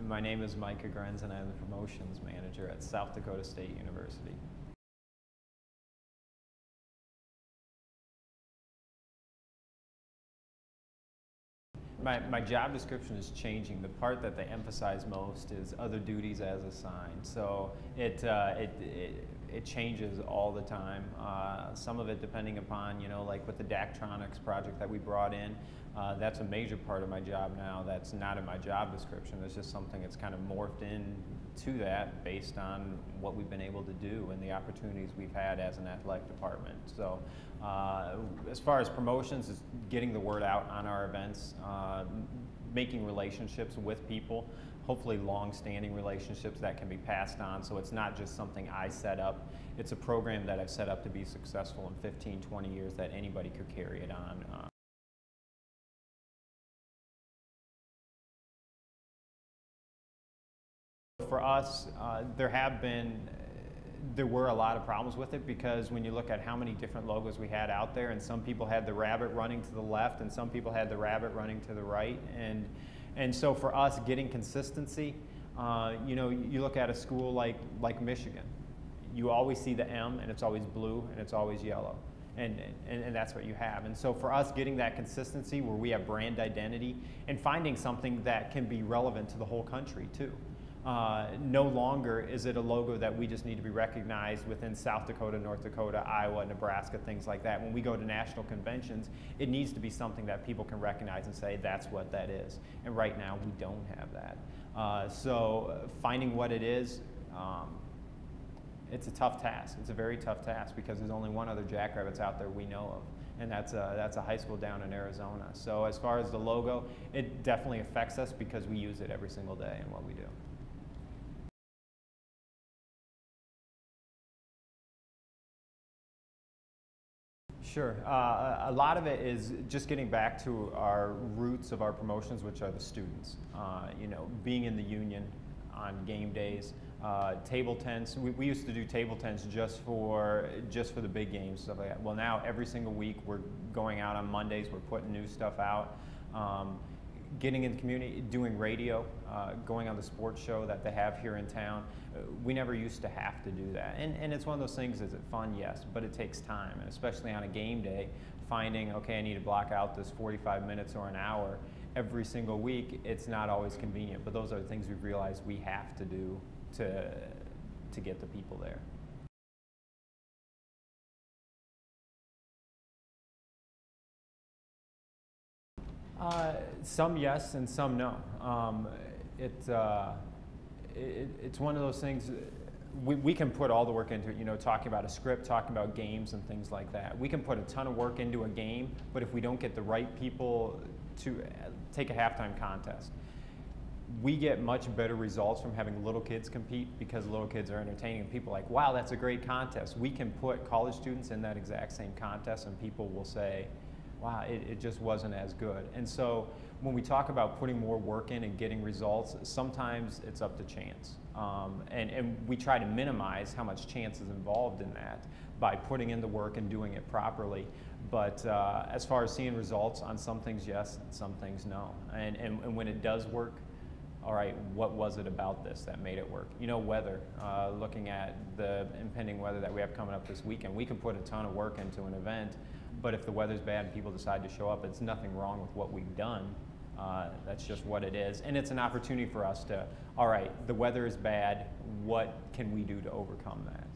My name is Micah Grenz, and I'm the promotions manager at South Dakota State University. My job description is changing. The part that they emphasize most is other duties as assigned. So it changes all the time. Some of it depending upon, like with the Daktronics project that we brought in, that's a major part of my job now. That's not in my job description. It's just something that's kind of morphed into that based on what we've been able to do and the opportunities we've had as an athletic department. So as far as promotions, is getting the word out on our events, making relationships with people, hopefully long-standing relationships that can be passed on. So it's not just something I set up. It's a program that I've set up to be successful in 15, 20 years that anybody could carry it on. For us, there were a lot of problems with it, because when you look at how many different logos we had out there, and some people had the rabbit running to the left and some people had the rabbit running to the right, and so for us, getting consistency, you look at a school like Michigan, you always see the M and it's always blue and it's always yellow. And that's what you have. And so for us, getting that consistency where we have brand identity and finding something that can be relevant to the whole country too. No longer is it a logo that we just need to be recognized within South Dakota, North Dakota, Iowa, Nebraska, things like that. When we go to national conventions, it needs to be something that people can recognize and say, that's what that is. And right now, we don't have that. So finding what it is, it's a tough task. It's a very tough task, because there's only one other Jackrabbits out there we know of, and that's a high school down in Arizona. So as far as the logo, it definitely affects us because we use it every single day in what we do. Sure. A lot of it is just getting back to our roots of our promotions, which are the students. Being in the union on game days, table tents. We used to do table tents just for the big games, stuff like that. Well, now every single week we're going out on Mondays. We're putting new stuff out. Getting in the community, doing radio, going on the sports show that they have here in town. We never used to have to do that. And it's one of those things, is it fun? Yes, but it takes time, and especially on a game day, finding, okay, I need to block out this 45 minutes or an hour every single week, it's not always convenient, but those are the things we've realized we have to do to get the people there. Some yes and some no. It's one of those things, we can put all the work into it, talking about a script, talking about games and things like that. We can put a ton of work into a game, but if we don't get the right people to take a halftime contest, we get much better results from having little kids compete, because little kids are entertaining and people are like, wow, that's a great contest. We can put college students in that exact same contest and people will say, wow, it just wasn't as good. And so when we talk about putting more work in and getting results, sometimes it's up to chance. And we try to minimize how much chance is involved in that by putting in the work and doing it properly. But as far as seeing results on some things, yes, and some things, no. And when it does work, all right, what was it about this that made it work? Weather, looking at the impending weather that we have coming up this weekend, we can put a ton of work into an event, but if the weather's bad and people decide to show up, it's nothing wrong with what we've done. That's just what it is. And it's an opportunity for us to, all right, the weather is bad, what can we do to overcome that?